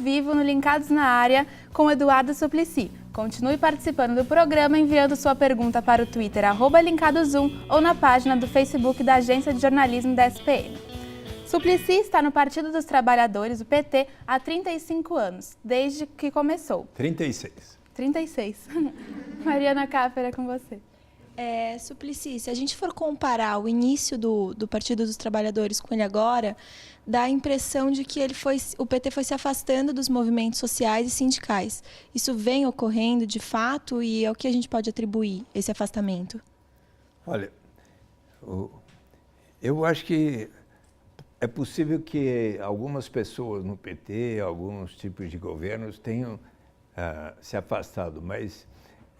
vivo no Linkados na Área com Eduardo Suplicy. Continue participando do programa enviando sua pergunta para o Twitter @Linkadosum ou na página do Facebook da Agência de Jornalismo da SPM. Suplicy está no Partido dos Trabalhadores, o PT, há 35 anos, desde que começou. 36. 36. Mariana Cáfera, com você. Suplicy, se a gente for comparar o início do Partido dos Trabalhadores com ele agora, dá a impressão de que o PT foi se afastando dos movimentos sociais e sindicais. Isso vem ocorrendo de fato e ao que a gente pode atribuir esse afastamento? Olha, eu acho que é possível que algumas pessoas no PT, alguns tipos de governos tenham se afastado, mas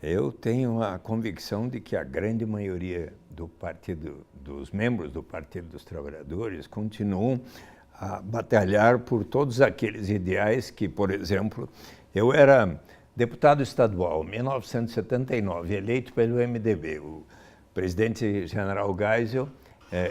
eu tenho a convicção de que a grande maioria dos membros do Partido dos Trabalhadores continuam a batalhar por todos aqueles ideais que, por exemplo, eu era deputado estadual em 1979, eleito pelo MDB. O presidente general Geisel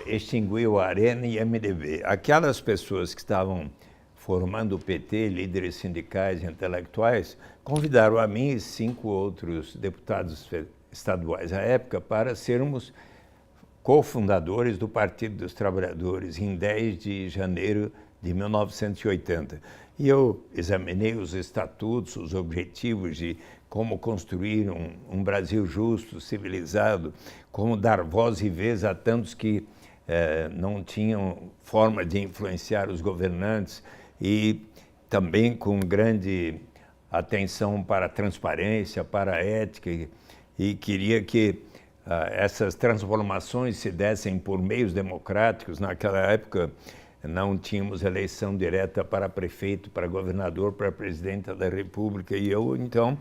extinguiu a Arena e MDB. Aquelas pessoas que estavam formando o PT, líderes sindicais e intelectuais, convidaram a mim e 5 outros deputados estaduais à época para sermos cofundadores do Partido dos Trabalhadores em 10 de janeiro de 1980. E eu examinei os estatutos, os objetivos de como construir um Brasil justo, civilizado, como dar voz e vez a tantos que não tinham forma de influenciar os governantes, e também com grande atenção para a transparência, para a ética, e queria que essas transformações se dessem por meios democráticos. Naquela época não tínhamos eleição direta para prefeito, para governador, para presidente da República, e eu então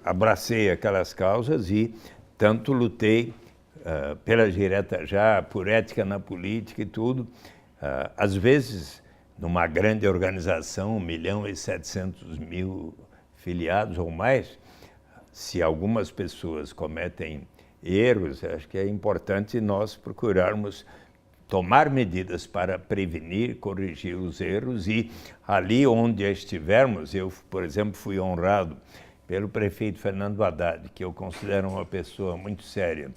abracei aquelas causas e tanto lutei pela direta já, por ética na política e tudo. Às vezes, numa grande organização, 1.700.000 filiados ou mais, se algumas pessoas cometem erros, acho que é importante nós procurarmos tomar medidas para prevenir, corrigir os erros, e ali onde estivermos, eu, por exemplo, fui honrado pelo prefeito Fernando Haddad, que eu considero uma pessoa muito séria,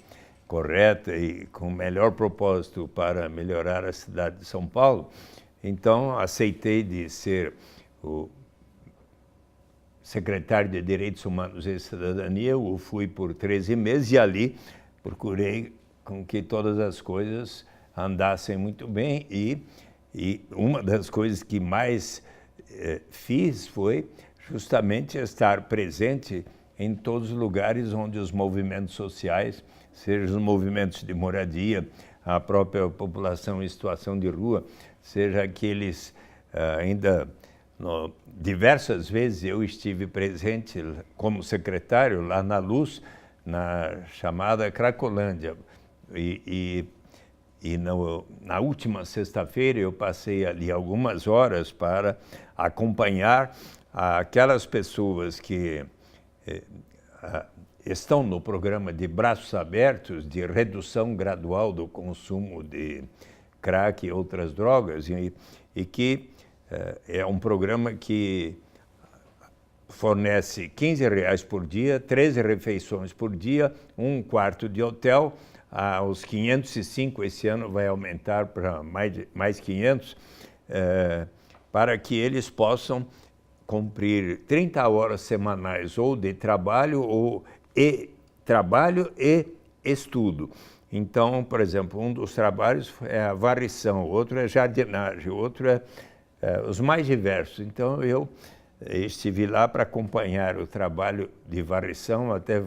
correta e com o melhor propósito para melhorar a cidade de São Paulo. Então, aceitei de ser o secretário de Direitos Humanos e Cidadania, eu fui por 13 meses e ali procurei com que todas as coisas andassem muito bem, e uma das coisas que mais fiz foi justamente estar presente em todos os lugares onde os movimentos sociais, seja os movimentos de moradia, a própria população em situação de rua, seja aqueles diversas vezes eu estive presente como secretário lá na Luz, na chamada Cracolândia, na última sexta-feira eu passei ali algumas horas para acompanhar aquelas pessoas que estão no programa de Braços Abertos, de redução gradual do consumo de crack e outras drogas, e que é um programa que fornece R$15 por dia, 13 refeições por dia, 1 quarto de hotel, aos 505, esse ano vai aumentar para mais 500, para que eles possam cumprir 30 horas semanais ou de trabalho e estudo. Então, por exemplo, um dos trabalhos é a varrição, outro é jardinagem, outro é os mais diversos. Então, eu estive lá para acompanhar o trabalho de varrição, até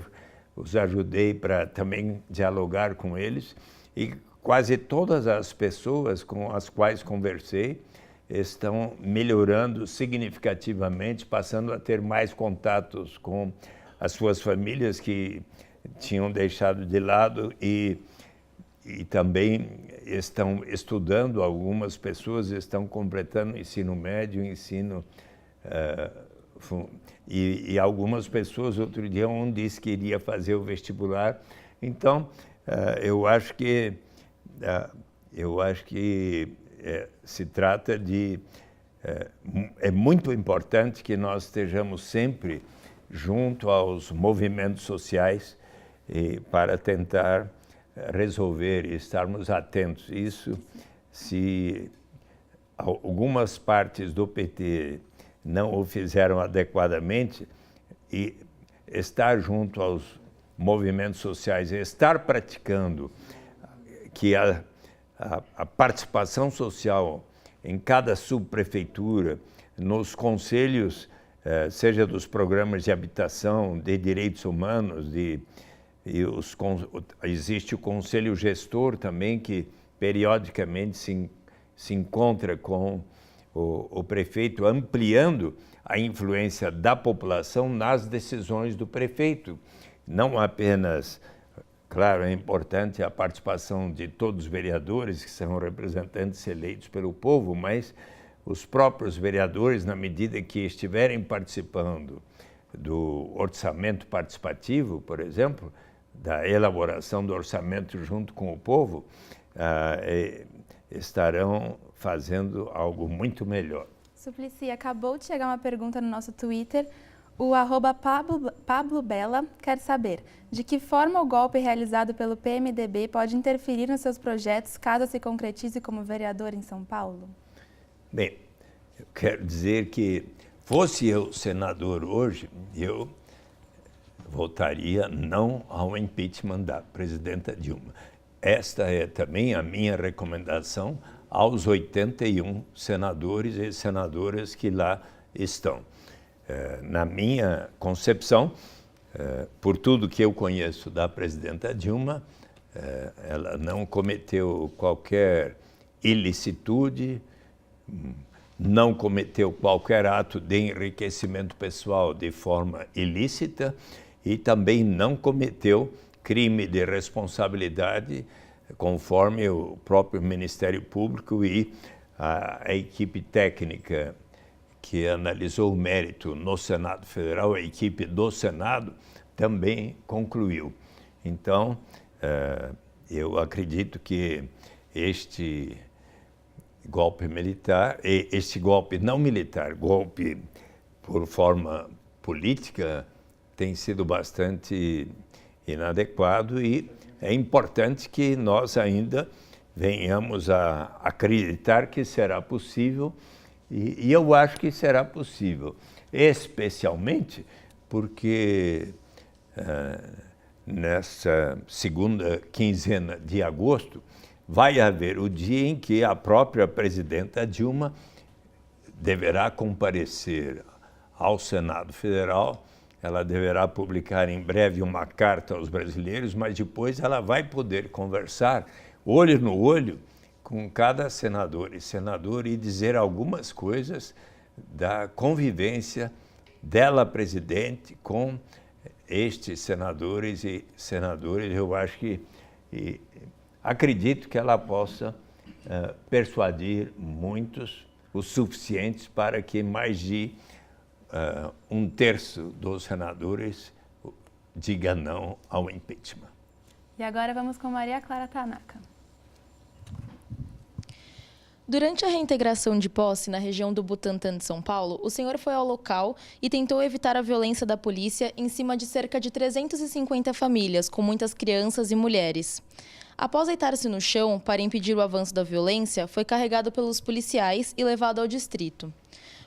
os ajudei para também dialogar com eles, e quase todas as pessoas com as quais conversei estão melhorando significativamente, passando a ter mais contatos com as suas famílias que tinham deixado de lado, e também estão estudando. Algumas pessoas estão completando ensino médio, ensino e algumas pessoas, outro dia um disse que iria fazer o vestibular. Então, eu acho que se trata de é muito importante que nós estejamos sempre junto aos movimentos sociais para tentar resolver e estarmos atentos. Isso, se algumas partes do PT não o fizeram adequadamente, e estar junto aos movimentos sociais, estar praticando que a participação social em cada subprefeitura, nos conselhos, seja dos programas de habitação, de direitos humanos, existe o conselho gestor também, que periodicamente se encontra com o prefeito, ampliando a influência da população nas decisões do prefeito. Não apenas, claro, é importante a participação de todos os vereadores, que são representantes eleitos pelo povo, mas os próprios vereadores, na medida que estiverem participando do orçamento participativo, por exemplo, da elaboração do orçamento junto com o povo, estarão fazendo algo muito melhor. Suplicy, acabou de chegar uma pergunta no nosso Twitter. O @PabloBella quer saber de que forma o golpe realizado pelo PMDB pode interferir nos seus projetos caso se concretize como vereador em São Paulo? Bem, eu quero dizer que, fosse eu senador hoje, eu votaria não ao impeachment da presidenta Dilma. Esta é também a minha recomendação aos 81 senadores e senadoras que lá estão. Na minha concepção, por tudo que eu conheço da presidenta Dilma, ela não cometeu qualquer ilicitude, não cometeu qualquer ato de enriquecimento pessoal de forma ilícita e também não cometeu crime de responsabilidade, conforme o próprio Ministério Público e a equipe técnica que analisou o mérito no Senado Federal, a equipe do Senado, também concluiu. Então, eu acredito que este golpe militar, este golpe não militar, golpe por forma política, tem sido bastante inadequado e é importante que nós ainda venhamos a acreditar que será possível e eu acho que será possível, especialmente porque nessa segunda quinzena de agosto vai haver o dia em que a própria presidenta Dilma deverá comparecer ao Senado Federal. Ela deverá publicar em breve uma carta aos brasileiros, mas depois ela vai poder conversar olho no olho com cada senador e dizer algumas coisas da convivência dela, presidente, com estes senadores e senadoras. Eu acho que, acredito que ela possa persuadir muitos, os suficientes para que mais de um terço dos senadores diga não ao impeachment. E agora vamos com Maria Clara Tanaka. Durante a reintegração de posse na região do Butantã de São Paulo, o senhor foi ao local e tentou evitar a violência da polícia em cima de cerca de 350 famílias, com muitas crianças e mulheres. Após deitar-se no chão para impedir o avanço da violência, foi carregado pelos policiais e levado ao distrito.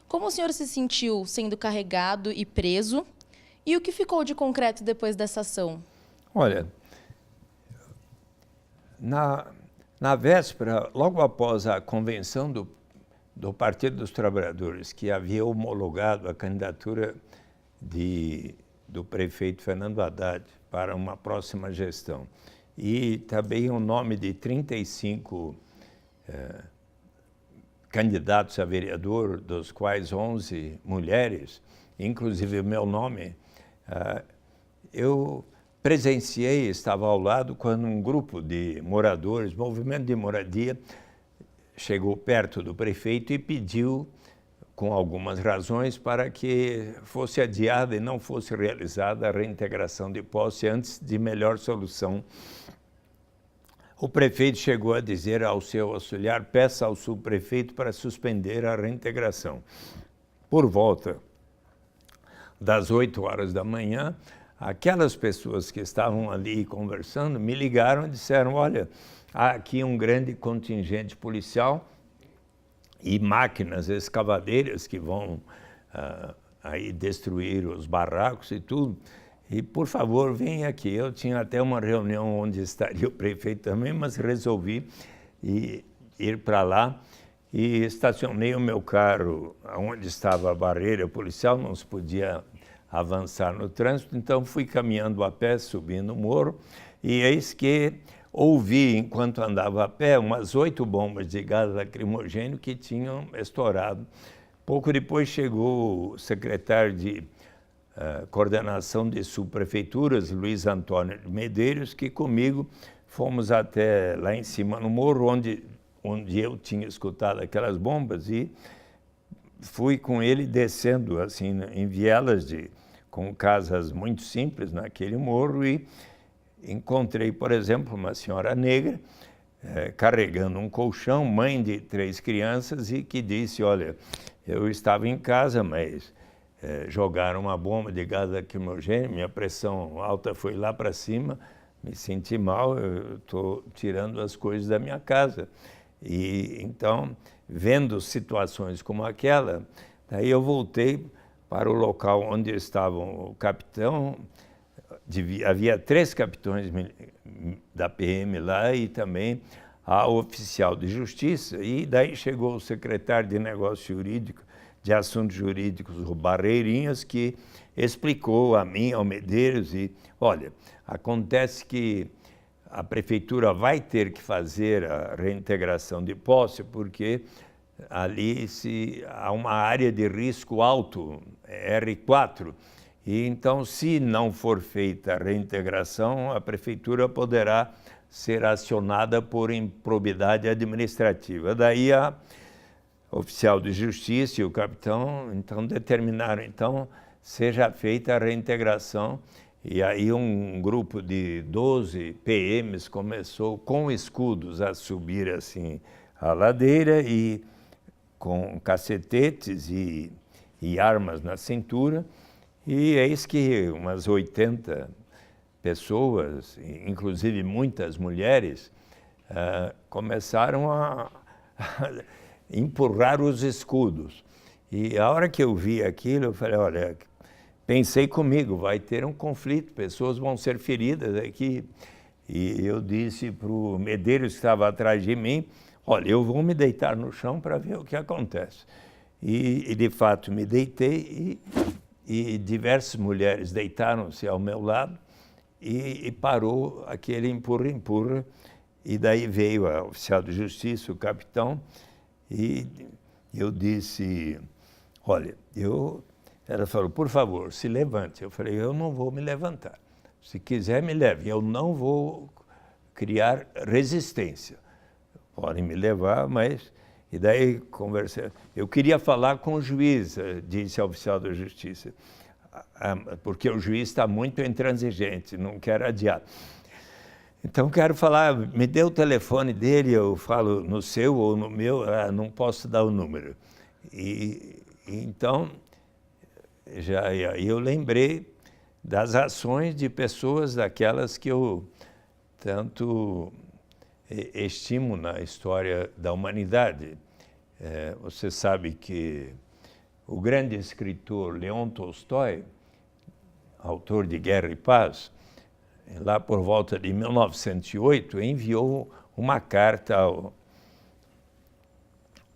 Como o senhor se sentiu sendo carregado e preso? E o que ficou de concreto depois dessa ação? Olha, na véspera, logo após a convenção do Partido dos Trabalhadores, que havia homologado a candidatura do prefeito Fernando Haddad para uma próxima gestão, e também o nome de 35 candidatos a vereador, dos quais 11 mulheres, inclusive o meu nome, eu presenciei, estava ao lado, quando um grupo de moradores, movimento de moradia, chegou perto do prefeito e pediu, com algumas razões, para que fosse adiada e não fosse realizada a reintegração de posse antes de melhor solução o prefeito chegou a dizer ao seu auxiliar: peça ao subprefeito para suspender a reintegração. Por volta das 8 horas da manhã, aquelas pessoas que estavam ali conversando me ligaram e disseram: olha, há aqui um grande contingente policial e máquinas escavadeiras que vão aí destruir os barracos e tudo. E, por favor, venha aqui. Eu tinha até uma reunião onde estaria o prefeito também, mas resolvi ir para lá e estacionei o meu carro onde estava a barreira policial, não se podia avançar no trânsito, então fui caminhando a pé, subindo o morro, e eis que ouvi, enquanto andava a pé, umas 8 bombas de gás lacrimogêneo que tinham estourado. Pouco depois chegou o secretário de coordenação de subprefeituras, Luiz Antônio de Medeiros, que comigo fomos até lá em cima no morro, onde eu tinha escutado aquelas bombas, e fui com ele descendo assim em vielas com casas muito simples naquele morro, e encontrei, por exemplo, uma senhora negra carregando um colchão, mãe de 3 crianças, e que disse: olha, eu estava em casa, mas jogaram uma bomba de gás lacrimogêneo, minha pressão alta foi lá para cima, me senti mal, eu estou tirando as coisas da minha casa. E então, vendo situações como aquela, daí eu voltei para o local onde estavam o capitão, havia 3 capitões da PM lá e também a oficial de justiça, e daí chegou o secretário de Negócios Jurídicos, de Assuntos Jurídicos, o Barreirinhas, que explicou a mim, ao Medeiros, e olha, acontece que a prefeitura vai ter que fazer a reintegração de posse, porque ali há uma área de risco alto, R4, e então, se não for feita a reintegração, a prefeitura poderá ser acionada por improbidade administrativa. Daí a oficial de justiça e o capitão então determinaram, então, seja feita a reintegração. E aí um grupo de 12 PMs começou com escudos a subir assim a ladeira, e com cacetetes e armas na cintura, e eis que umas 80 pessoas, inclusive muitas mulheres, começaram a empurrar os escudos. E a hora que eu vi aquilo, eu falei: olha, pensei comigo, vai ter um conflito, pessoas vão ser feridas aqui. E eu disse para o Medeiros, que estava atrás de mim: olha, eu vou me deitar no chão para ver o que acontece. E de fato me deitei, e diversas mulheres deitaram-se ao meu lado, e parou aquele empurra-empurra, e daí veio a oficial de justiça, o capitão, e eu disse: olha, ela falou: por favor, se levante. Eu falei: eu não vou me levantar. Se quiser, me leve. Eu não vou criar resistência. Podem me levar, mas... E daí conversei. Eu queria falar com o juiz, disse a oficial da justiça, porque o juiz está muito intransigente, não quer adiar. Então, quero falar, me dê o telefone dele, eu falo no seu ou no meu, não posso dar o número. Então, eu lembrei das ações de pessoas daquelas que eu tanto estimo na história da humanidade. Você sabe que o grande escritor Leon Tolstói, autor de Guerra e Paz, lá por volta de 1908, enviou uma carta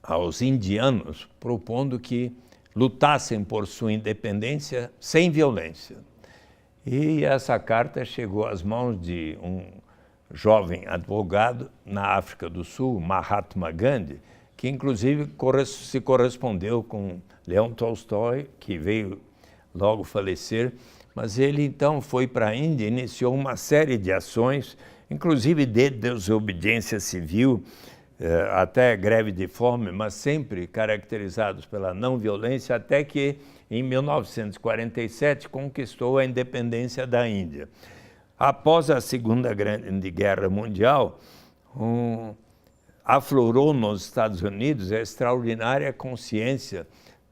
aos indianos propondo que lutassem por sua independência sem violência. E essa carta chegou às mãos de um jovem advogado na África do Sul, Mahatma Gandhi, que inclusive se correspondeu com Leon Tolstói, que veio logo falecer, mas ele então foi para a Índia e iniciou uma série de ações, inclusive de desobediência civil, até greve de fome, mas sempre caracterizados pela não violência, até que em 1947 conquistou a independência da Índia. Após a Segunda Grande Guerra Mundial, aflorou nos Estados Unidos a extraordinária consciência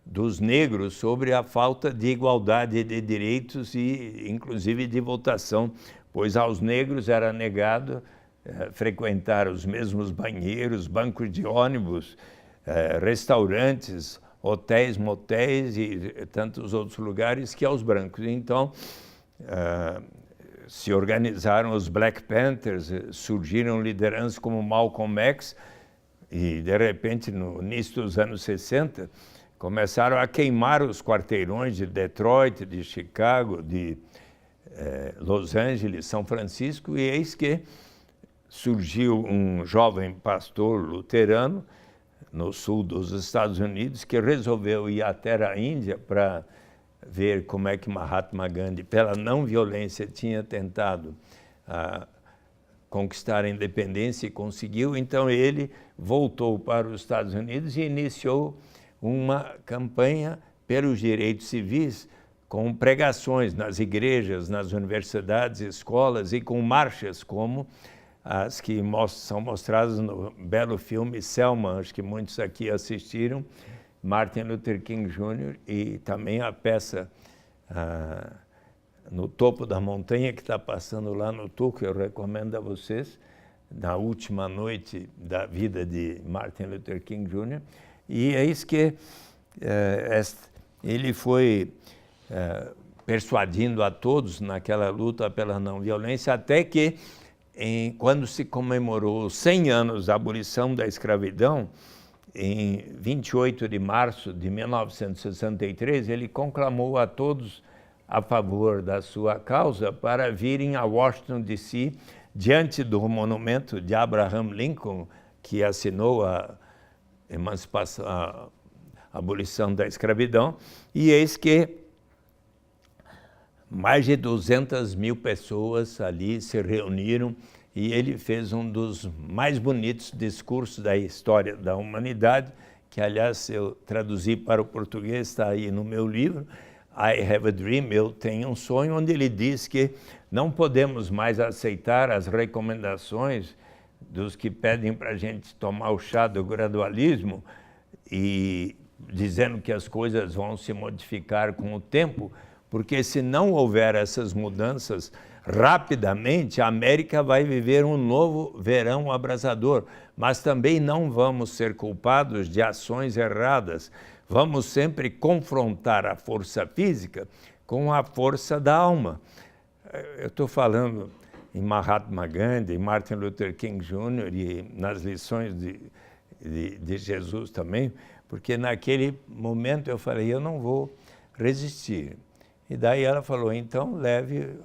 dos negros sobre a falta de igualdade de direitos e, inclusive, de votação, pois aos negros era negado frequentar os mesmos banheiros, bancos de ônibus, restaurantes, hotéis, motéis e tantos outros lugares que aos brancos. Então, se organizaram os Black Panthers, surgiram lideranças como Malcolm X e, de repente, no início dos anos 60, começaram a queimar os quarteirões de Detroit, de Chicago, de Los Angeles, São Francisco, e eis que surgiu um jovem pastor luterano no sul dos Estados Unidos que resolveu ir até a Índia para ver como é que Mahatma Gandhi, pela não violência, tinha tentado conquistar a independência e conseguiu. Então ele voltou para os Estados Unidos e iniciou uma campanha pelos direitos civis com pregações nas igrejas, nas universidades, escolas e com marchas como as que são mostradas no belo filme Selma, acho que muitos aqui assistiram, Martin Luther King Jr., e também a peça No Topo da Montanha, que está passando lá no Tuco, eu recomendo a vocês, na última noite da vida de Martin Luther King Jr., e é isso que ele foi persuadindo a todos naquela luta pela não violência, até que, quando se comemorou 100 anos da abolição da escravidão, em 28 de março de 1963, ele conclamou a todos a favor da sua causa para virem a Washington, D.C., diante do monumento de Abraham Lincoln, que assinou a emancipação, a abolição da escravidão, e eis que mais de 200 mil pessoas ali se reuniram e ele fez um dos mais bonitos discursos da história da humanidade, que, aliás, eu traduzi para o português, está aí no meu livro, I Have a Dream, Eu Tenho um Sonho, onde ele diz que não podemos mais aceitar as recomendações dos que pedem para a gente tomar o chá do gradualismo e dizendo que as coisas vão se modificar com o tempo, porque se não houver essas mudanças rapidamente, a América vai viver um novo verão abrasador, mas também não vamos ser culpados de ações erradas. Vamos sempre confrontar a força física com a força da alma. Eu estou falando em Mahatma Gandhi, em Martin Luther King Jr. e nas lições de Jesus também, porque naquele momento eu falei, eu não vou resistir. E daí ela falou, então leve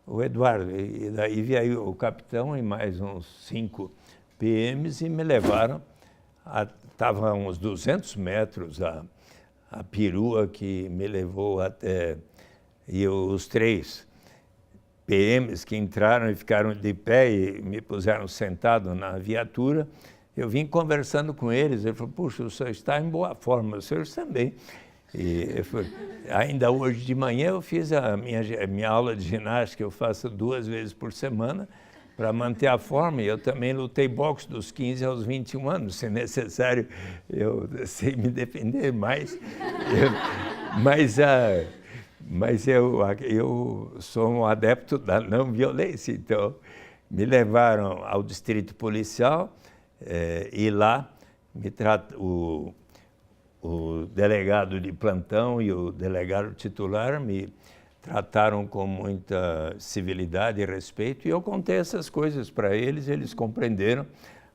o Eduardo. E daí veio o capitão e mais uns 5 PMs e me levaram, estava a uns 200 metros a perua que me levou até, e os 3 PMs que entraram e ficaram de pé e me puseram sentado na viatura, eu vim conversando com eles, ele falou, puxa, o senhor está em boa forma, o senhor também. E ainda hoje de manhã eu fiz a minha aula de ginástica, eu faço 2 vezes por semana para manter a forma, e eu também lutei boxe dos 15 aos 21 anos, se necessário eu sei me defender mais, mas eu sou um adepto da não violência, então me levaram ao distrito policial e lá me o delegado de plantão e o delegado titular me trataram com muita civilidade e respeito, e eu contei essas coisas para eles, eles compreenderam,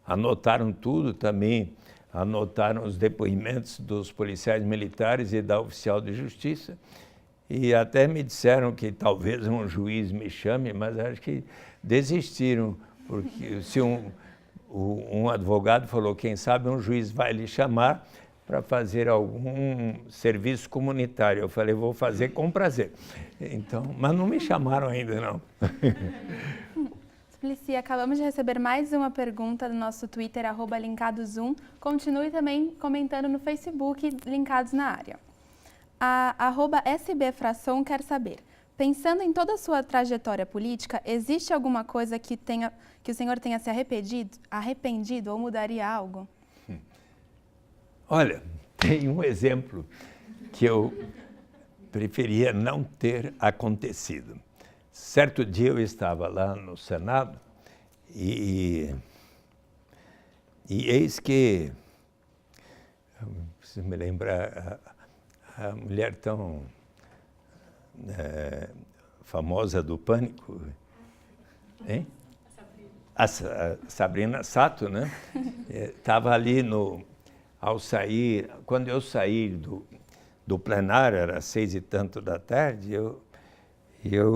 anotaram tudo também, anotaram os depoimentos dos policiais militares e da oficial de justiça, e até me disseram que talvez um juiz me chame, mas acho que desistiram, porque se um advogado falou, quem sabe um juiz vai lhe chamar para fazer algum serviço comunitário. Eu falei, vou fazer com prazer. Então, mas não me chamaram ainda, não. Suplicy, acabamos de receber mais uma pergunta no nosso Twitter, @linkadosum. Continue também comentando no Facebook, Linkados na Área. A @SBFração quer saber, Pensando em toda a sua trajetória política, existe alguma coisa que o senhor tenha se arrependido ou mudaria algo? Olha, tem um exemplo que eu preferia não ter acontecido. Certo dia eu estava lá no Senado e eis que, preciso me lembrar, a mulher tão famosa do Pânico, hein? A Sabrina Sato, né? Estava ali ao sair, quando eu saí do plenário, era 6 e tanto da tarde, eu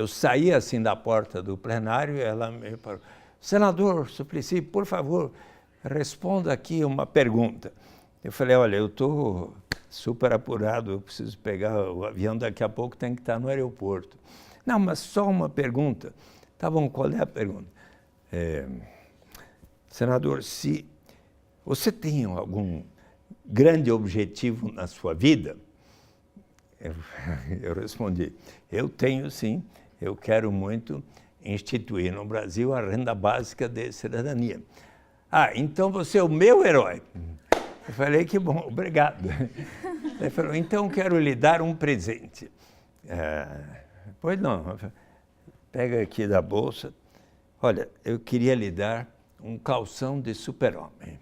saí assim da porta do plenário e ela me falou: senador Suplicy, por favor, responda aqui uma pergunta. Eu falei: olha, eu estou super apurado, eu preciso pegar o avião, daqui a pouco tem que estar no aeroporto. Não, mas só uma pergunta. Tá bom, qual é a pergunta? Senador, se você tem algum grande objetivo na sua vida? Eu respondi: eu tenho sim, eu quero muito instituir no Brasil a renda básica de cidadania. Ah, então você é o meu herói. Eu falei: que bom, obrigado. Ele falou: então quero lhe dar um presente. Pois não, pega aqui da bolsa. Olha, eu queria lhe dar um calção de super-homem.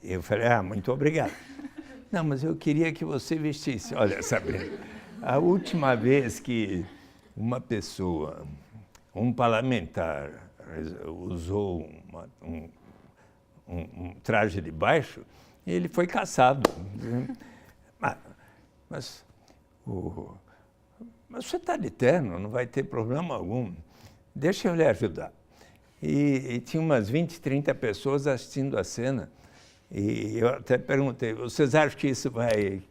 Eu falei: muito obrigado. Não, mas eu queria que você vestisse. Olha, Sabrina, a última vez que uma pessoa, um parlamentar, usou um traje de baixo, ele foi cassado. Mas você está de terno, não vai ter problema algum. Deixa eu lhe ajudar. E tinha umas 20, 30 pessoas assistindo a cena. E eu até perguntei: vocês acham que isso vai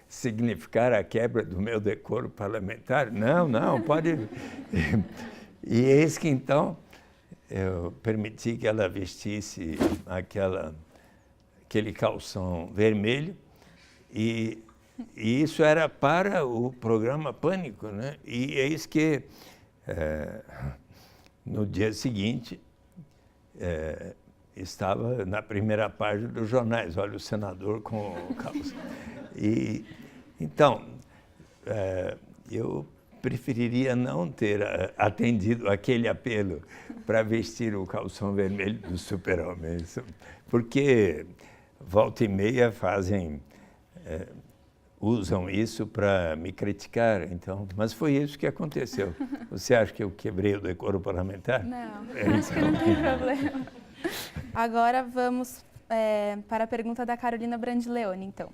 significar a quebra do meu decoro parlamentar? Não, não, pode. E eis que então eu permiti que ela vestisse aquele calção vermelho, e isso era para o programa Pânico, né? E eis que no dia seguinte estava na primeira página dos jornais: olha, o senador com o calção. E então eu preferiria não ter atendido aquele apelo para vestir o calção vermelho do super-homem, porque volta e meia usam isso para me criticar, então, mas foi isso que aconteceu. Você acha que eu quebrei o decoro parlamentar? Não, acho que não tem problema. Agora vamos para a pergunta da Carolina Brandileone, então.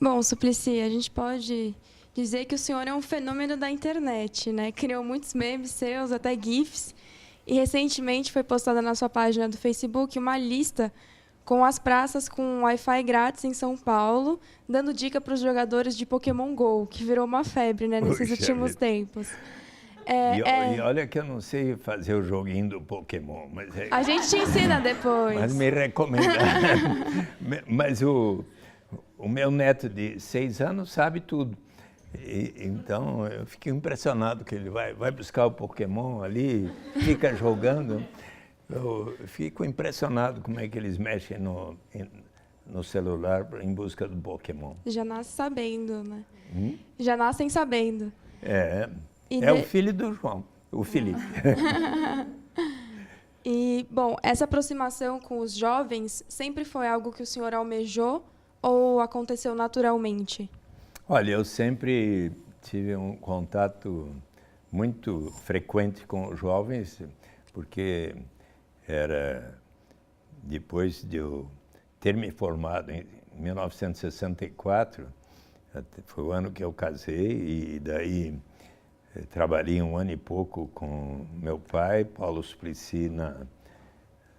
Bom, Suplicy, a gente pode dizer que o senhor é um fenômeno da internet, né? Criou muitos memes seus, até GIFs, e recentemente foi postada na sua página do Facebook uma lista com as praças com Wi-Fi grátis em São Paulo, dando dica para os jogadores de Pokémon GO, que virou uma febre, né, nesses últimos tempos. E olha que eu não sei fazer o joguinho do Pokémon, mas a gente te ensina depois. Mas me recomendaram. Mas o meu neto de 6 anos sabe tudo. Então eu fiquei impressionado que ele vai buscar o Pokémon ali, fica jogando. Eu fico impressionado como é que eles mexem no celular em busca do Pokémon. Já nasce sabendo, né? Já nascem sabendo. O filho do João, o Felipe. E, bom, essa aproximação com os jovens sempre foi algo que o senhor almejou ou aconteceu naturalmente? Olha, eu sempre tive um contato muito frequente com os jovens, porque era depois de eu ter me formado em 1964, foi o ano que eu casei, e daí trabalhei 1 ano e pouco com meu pai, Paulo Suplicy,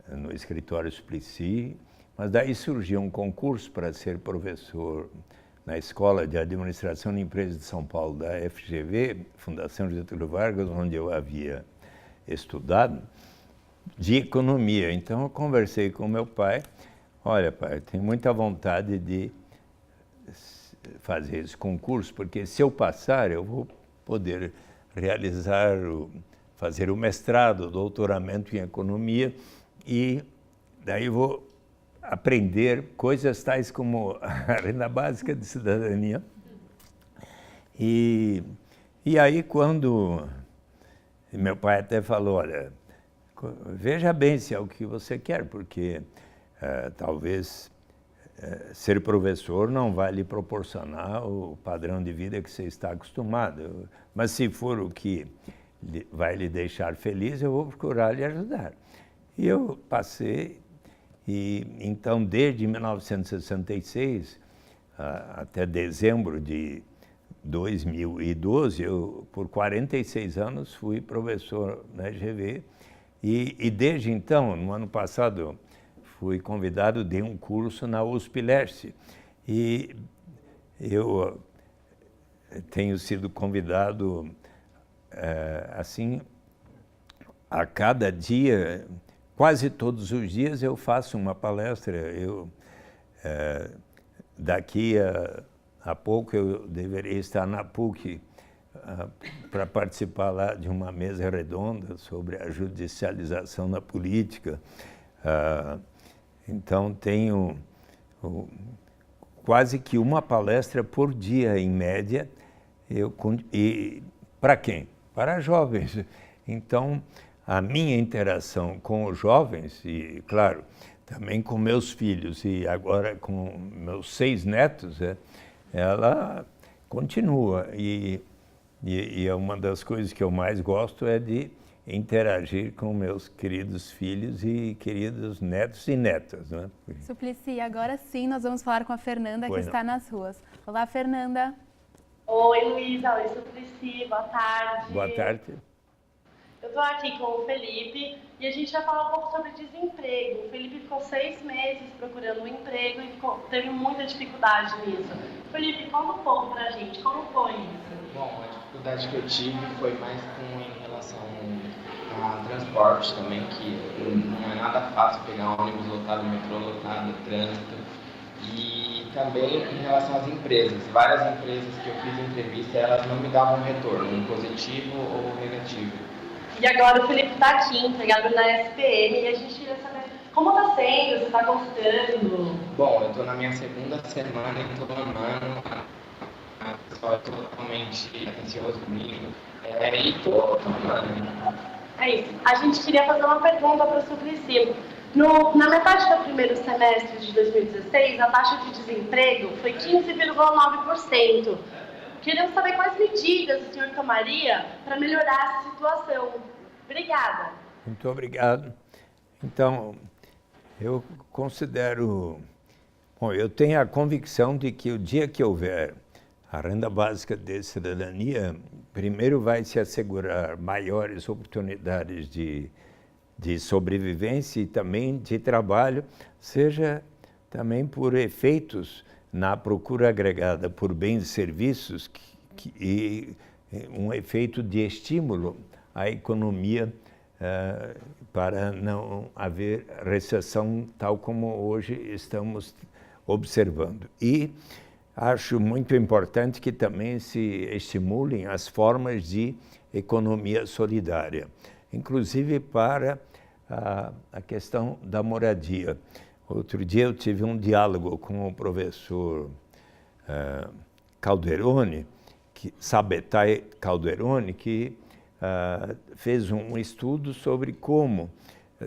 no escritório Suplicy, mas daí surgiu um concurso para ser professor na Escola de Administração de Empresas de São Paulo, da FGV, Fundação Getúlio Vargas, onde eu havia estudado, de economia. Então eu conversei com meu pai: olha, pai, eu tenho muita vontade de fazer esse concurso, porque se eu passar, eu vou poder realizar, fazer o mestrado, o doutoramento em economia, e daí vou aprender coisas tais como a renda básica de cidadania. E aí, quando meu pai até falou, olha, veja bem se é o que você quer, porque talvez ser professor não vai lhe proporcionar o padrão de vida que você está acostumado. Mas se for o que vai lhe deixar feliz, eu vou procurar lhe ajudar. E eu passei, e então desde 1966 até dezembro de 2012, eu por 46 anos fui professor na FGV, e desde então, no ano passado, fui convidado de um curso na USP Leste, e eu tenho sido convidado assim a cada dia, quase todos os dias eu faço uma palestra. Daqui a pouco eu deveria estar na PUC para participar lá de uma mesa redonda sobre a judicialização na política. Então, tenho quase que uma palestra por dia, em média. E para quem? Para jovens. Então, a minha interação com os jovens, e, claro, também com meus filhos e agora com meus 6 netos, ela continua. E é uma das coisas que eu mais gosto é de interagir com meus queridos filhos e queridos netos e netas, né? Suplicy, agora sim nós vamos falar com a Fernanda, que está nas ruas. Olá, Fernanda. Oi, Luísa. Oi, Suplicy. Boa tarde. Boa tarde. Eu estou aqui com o Felipe e a gente vai falar um pouco sobre desemprego. O Felipe ficou 6 meses procurando um emprego e teve muita dificuldade nisso. Felipe, conta um pouco pra gente, como foi isso? Bom, a dificuldade que eu tive foi mais em relação a transporte também, que não é nada fácil pegar um ônibus lotado, metrô lotado, trânsito. E também em relação às empresas. Várias empresas que eu fiz entrevista, elas não me davam retorno, um positivo ou negativo. E agora o Felipe está aqui, empregado na SPM, e a gente queria saber como está sendo, se está gostando. Bom, eu estou na minha 2ª semana e estou amando. O pessoal é totalmente atencioso comigo. E estou amando. É isso. A gente queria fazer uma pergunta para o Suplicy. Na metade do primeiro semestre de 2016, a taxa de desemprego foi 15,9%. Queremos saber quais medidas o senhor tomaria para melhorar essa situação. Obrigada. Muito obrigado. Então, eu considero... Bom, eu tenho a convicção de que o dia que houver a renda básica de cidadania, primeiro vai se assegurar maiores oportunidades de sobrevivência e também de trabalho, seja também por efeitos na procura agregada por bens e serviços e um efeito de estímulo à economia para não haver recessão tal como hoje estamos observando. E acho muito importante que também se estimulem as formas de economia solidária, inclusive para a questão da moradia. Outro dia eu tive um diálogo com o professor Calderoni, Sabetai Calderoni, que fez um estudo sobre como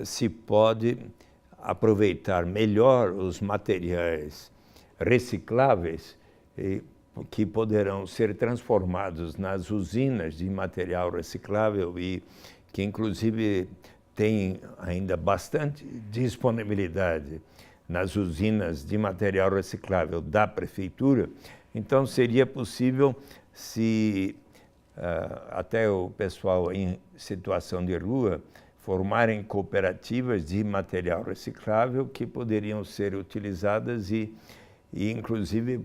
se pode aproveitar melhor os materiais recicláveis que poderão ser transformados nas usinas de material reciclável e que inclusive tem ainda bastante disponibilidade nas usinas de material reciclável da prefeitura. Então seria possível se até o pessoal em situação de rua formarem cooperativas de material reciclável que poderiam ser utilizadas e inclusive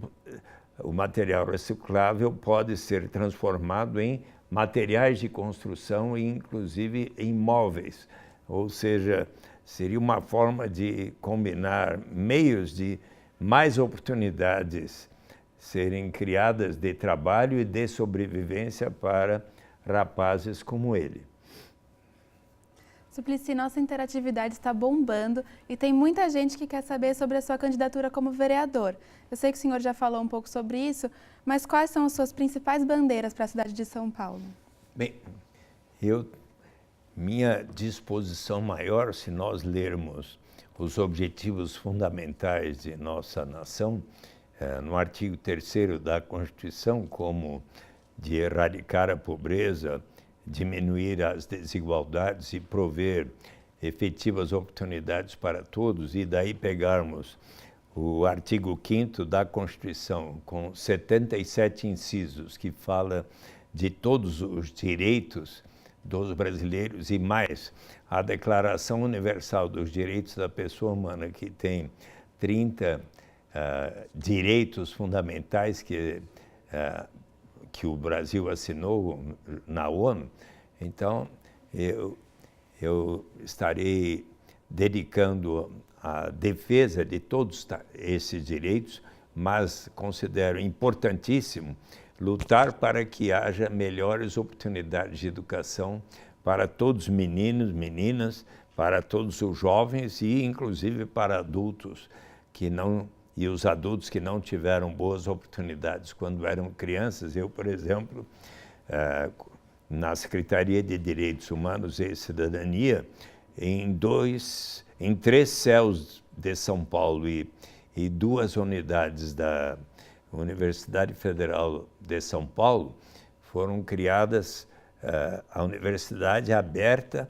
o material reciclável pode ser transformado em materiais de construção e inclusive em móveis, ou seja, seria uma forma de combinar meios de mais oportunidades serem criadas de trabalho e de sobrevivência para rapazes como ele. Suplicy, nossa interatividade está bombando e tem muita gente que quer saber sobre a sua candidatura como vereador. Eu sei que o senhor já falou um pouco sobre isso, mas quais são as suas principais bandeiras para a cidade de São Paulo? Bem, minha disposição maior, se nós lermos os objetivos fundamentais de nossa nação, no artigo 3º da Constituição, como de erradicar a pobreza, diminuir as desigualdades e prover efetivas oportunidades para todos, e daí pegarmos o artigo 5º da Constituição, com 77 incisos, que fala de todos os direitos dos brasileiros e mais, a Declaração Universal dos Direitos da Pessoa Humana, que tem 30 direitos fundamentais que o Brasil assinou na ONU. Então, eu estarei dedicando a defesa de todos esses direitos, mas considero importantíssimo lutar para que haja melhores oportunidades de educação para todos os meninos, meninas, para todos os jovens e, inclusive, para adultos e os adultos que não tiveram boas oportunidades quando eram crianças. Eu, por exemplo, na Secretaria de Direitos Humanos e Cidadania, em 3 CELs de São Paulo e 2 unidades da Universidade Federal de São Paulo, foram criadas a Universidade Aberta,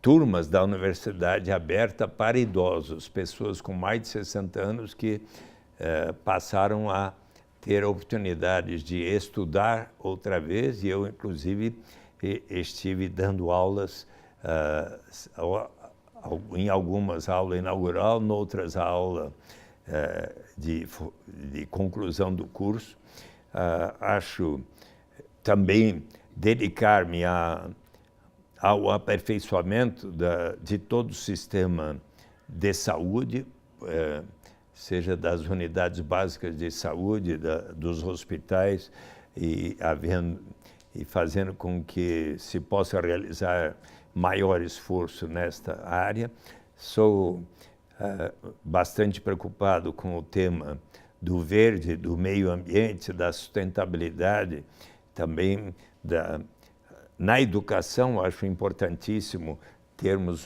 turmas da Universidade Aberta para idosos, pessoas com mais de 60 anos que passaram a ter oportunidades de estudar outra vez, e eu, inclusive, estive dando aulas, em algumas aulas inaugural, noutras aulas de conclusão do curso. Acho também dedicar-me ao aperfeiçoamento de todo o sistema de saúde, seja das unidades básicas de saúde, dos hospitais, e fazendo com que se possa realizar maior esforço nesta área. Sou bastante preocupado com o tema do verde, do meio ambiente, da sustentabilidade, também na educação. Acho importantíssimo termos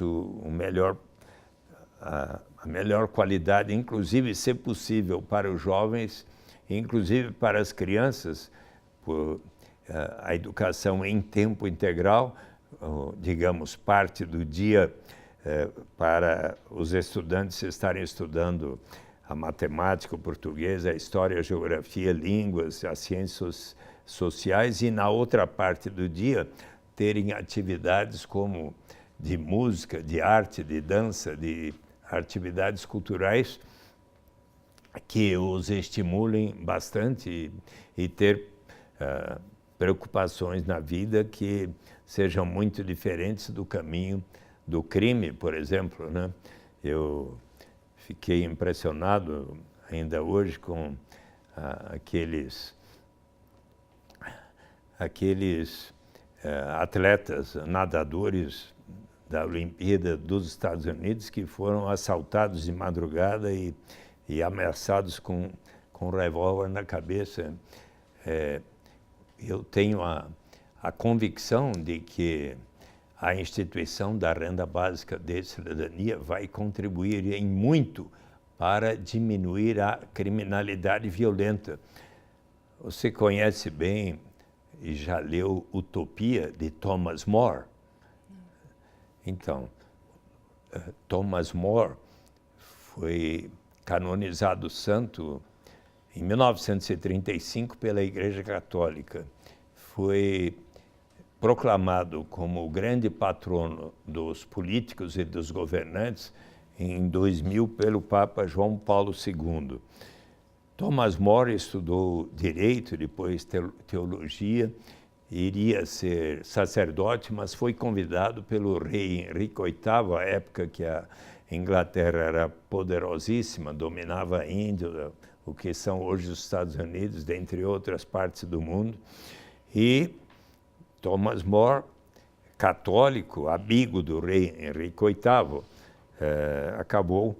a melhor qualidade, inclusive, se possível, para os jovens, inclusive para as crianças, a educação em tempo integral, digamos, parte do dia para os estudantes estarem estudando a matemática, o português, a história, a geografia, línguas, as ciências sociais, e na outra parte do dia terem atividades como de música, de arte, de dança, de atividades culturais que os estimulem bastante e ter preocupações na vida que sejam muito diferentes do caminho do crime, por exemplo, né? Eu fiquei impressionado ainda hoje com aqueles atletas, nadadores da Olimpíada dos Estados Unidos que foram assaltados de madrugada e ameaçados com revólver na cabeça. Eu tenho a convicção de que a instituição da renda básica de cidadania vai contribuir em muito para diminuir a criminalidade violenta. Você conhece bem e já leu Utopia, de Thomas More? Então, Thomas More foi canonizado santo em 1935 pela Igreja Católica. Foi proclamado como o grande patrono dos políticos e dos governantes em 2000 pelo Papa João Paulo II. Thomas More estudou direito, depois teologia, iria ser sacerdote, mas foi convidado pelo rei Henrique VIII, à época que a Inglaterra era poderosíssima, dominava a Índia, o que são hoje os Estados Unidos, dentre outras partes do mundo. E Thomas More, católico, amigo do rei Henrique VIII, acabou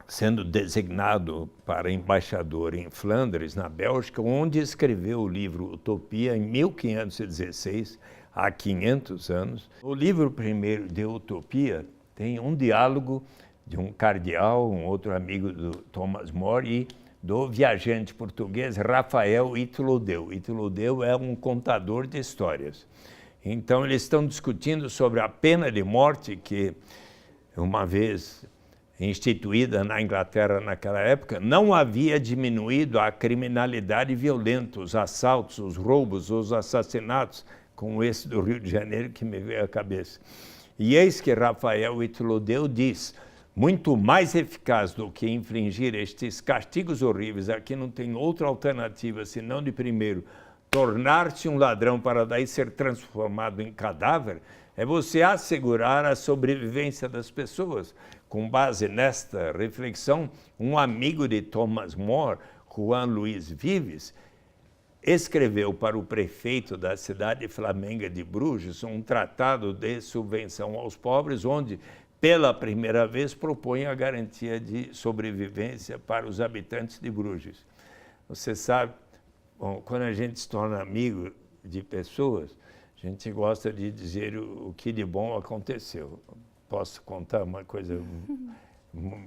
sendo designado para embaixador em Flandres, na Bélgica, onde escreveu o livro Utopia em 1516, há 500 anos. O livro primeiro de Utopia tem um diálogo de um cardeal, um outro amigo do Thomas More, e do viajante português Rafael Itlodeu. Itlodeu é um contador de histórias. Então, eles estão discutindo sobre a pena de morte que, uma vez instituída na Inglaterra naquela época, não havia diminuído a criminalidade violenta, os assaltos, os roubos, os assassinatos, como esse do Rio de Janeiro que me veio à cabeça. E eis que Rafael Itlodeu diz: muito mais eficaz do que infligir estes castigos horríveis, aqui não tem outra alternativa senão, de primeiro, tornar-se um ladrão para daí ser transformado em cadáver, é você assegurar a sobrevivência das pessoas. Com base nesta reflexão, um amigo de Thomas More, Juan Luiz Vives, escreveu para o prefeito da cidade flamenga de Bruges um tratado de subvenção aos pobres, onde, pela primeira vez, propõe a garantia de sobrevivência para os habitantes de Bruges. Você sabe, bom, quando a gente se torna amigo de pessoas, a gente gosta de dizer o que de bom aconteceu. Posso contar uma coisa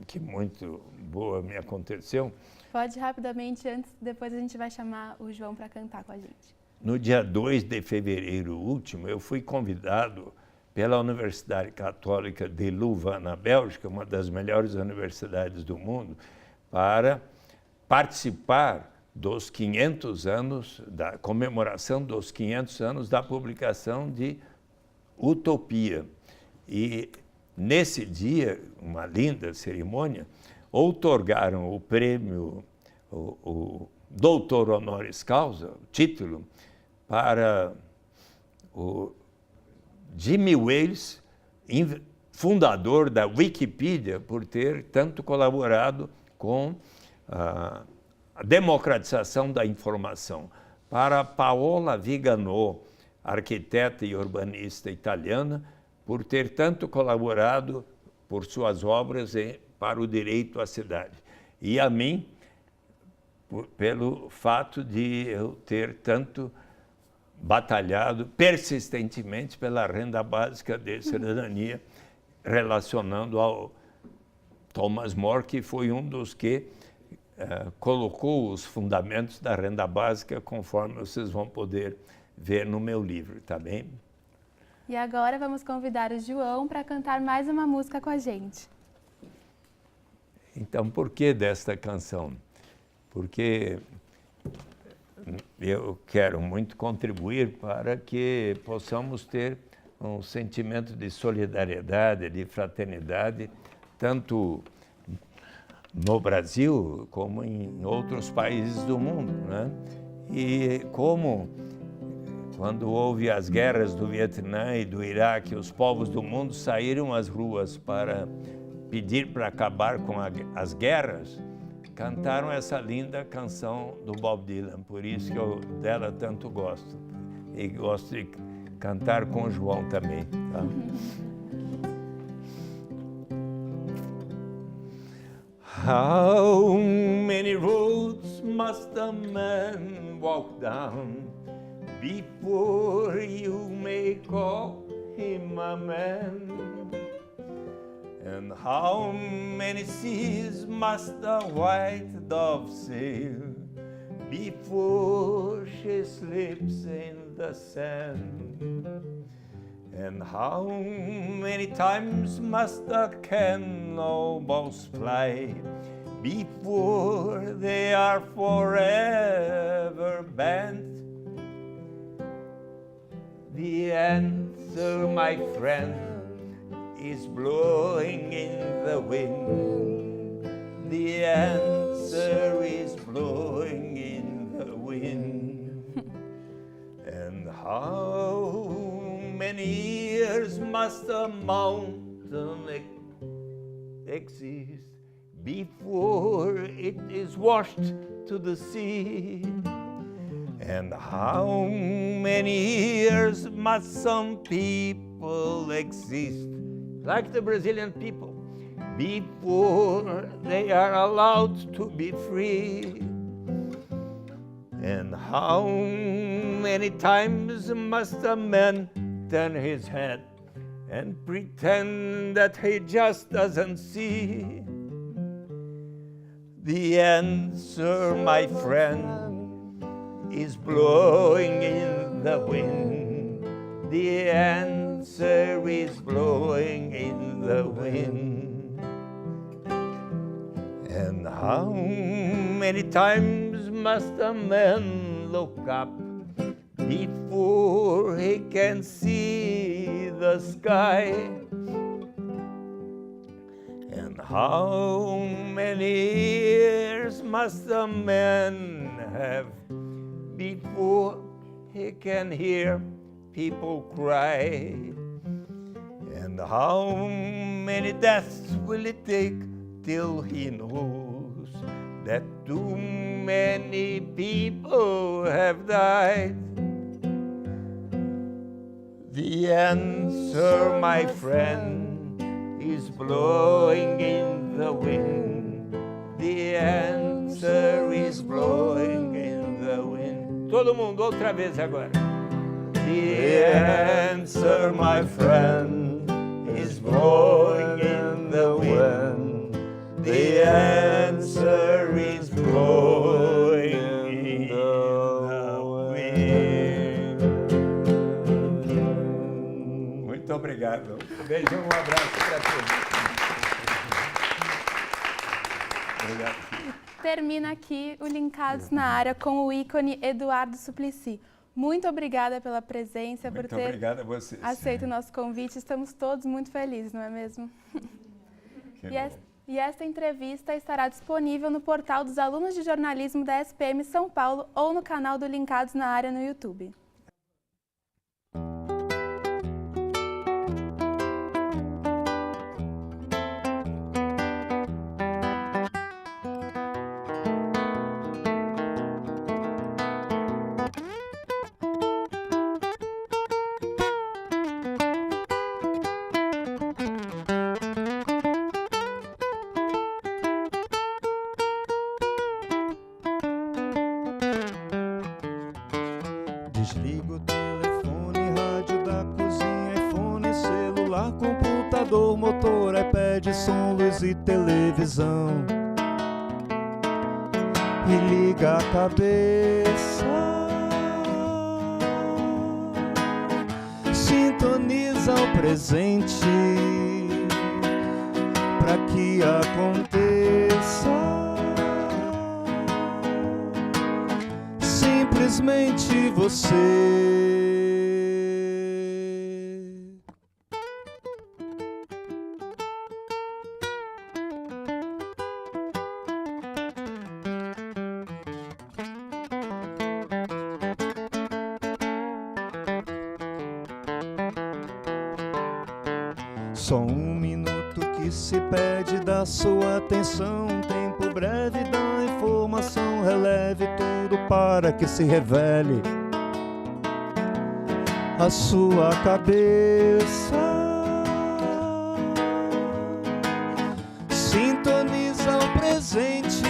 que muito boa me aconteceu? Pode rapidamente, depois a gente vai chamar o João para cantar com a gente. No dia 2 de fevereiro último, eu fui convidado pela Universidade Católica de Louvain, na Bélgica, uma das melhores universidades do mundo, para participar dos 500 anos, da comemoração dos 500 anos da publicação de Utopia. E nesse dia, uma linda cerimônia, outorgaram o prêmio, o doutor honoris causa, o título, para o Jimmy Wales, fundador da Wikipedia, por ter tanto colaborado com a democratização da informação. Para Paola Vigano, arquiteta e urbanista italiana, por ter tanto colaborado por suas obras para o direito à cidade. E a mim, pelo fato de eu ter tanto batalhado persistentemente pela renda básica de cidadania, relacionando ao Thomas More, que foi um dos que colocou os fundamentos da renda básica, conforme vocês vão poder ver no meu livro, tá bem? E agora vamos convidar o João para cantar mais uma música com a gente. Então, por que desta canção? Porque eu quero muito contribuir para que possamos ter um sentimento de solidariedade, de fraternidade, tanto no Brasil como em outros países do mundo, né? E como quando houve as guerras do Vietnã e do Iraque, os povos do mundo saíram às ruas para pedir para acabar com as guerras, cantaram essa linda canção do Bob Dylan, por isso que eu dela tanto gosto. E gosto de cantar com o João também. Tá? How many roads must a man walk down before you may call him a man? And how many seas must the white dove sail before she sleeps in the sand? And how many times must the cannonballs fly before they are forever banned? The answer, my friend, is blowing in the wind. The answer is blowing in the wind. And how many years must a mountain exist before it is washed to the sea. And how many years must some people exist, like the Brazilian people, before they are allowed to be free? And how many times must a man turn his head and pretend that he just doesn't see? The answer, my friend, is blowing in the wind. The answer is blowing in the wind. And how many times must a man look up before he can see the sky? And how many years must a man have before he can hear people cry? And how many deaths will it take till he knows that too many people have died? The answer, my friend, is blowing in the wind. The answer is blowing in the wind. Todo mundo, outra vez agora. The answer, my friend, is blowing in the wind. The answer is blowing in the wind. Muito obrigado. Beijão, abraço para todos. Obrigado. Termina aqui o Linkados na Área com o ícone Eduardo Suplicy. Muito obrigada pela presença, por ter obrigado a vocês. aceito o nosso convite. Estamos todos muito felizes, não é mesmo? E esta entrevista estará disponível no portal dos alunos de jornalismo da SPM São Paulo ou no canal do Linkados na Área no YouTube. Desliga o telefone, rádio da cozinha, iPhone, celular, computador, motor, iPad, som, luz e televisão. E liga a cabeça, sintoniza o presente, pra que aconteça simplesmente você. Só um minuto que se pede da sua atenção, um tempo breve da informação, releve tudo para que se revele a sua cabeça. Sintoniza o presente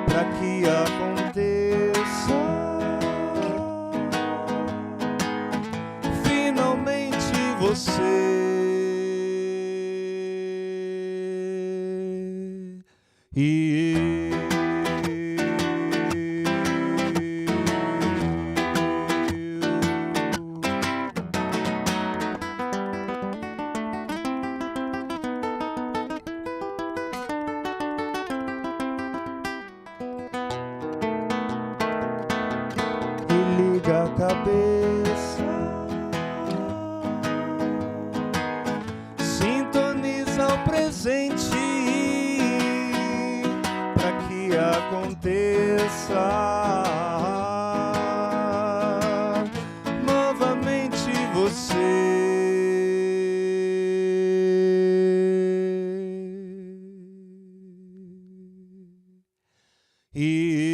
para que aconteça finalmente você. Liga a cabeça, sintoniza o presente para que aconteça novamente você. e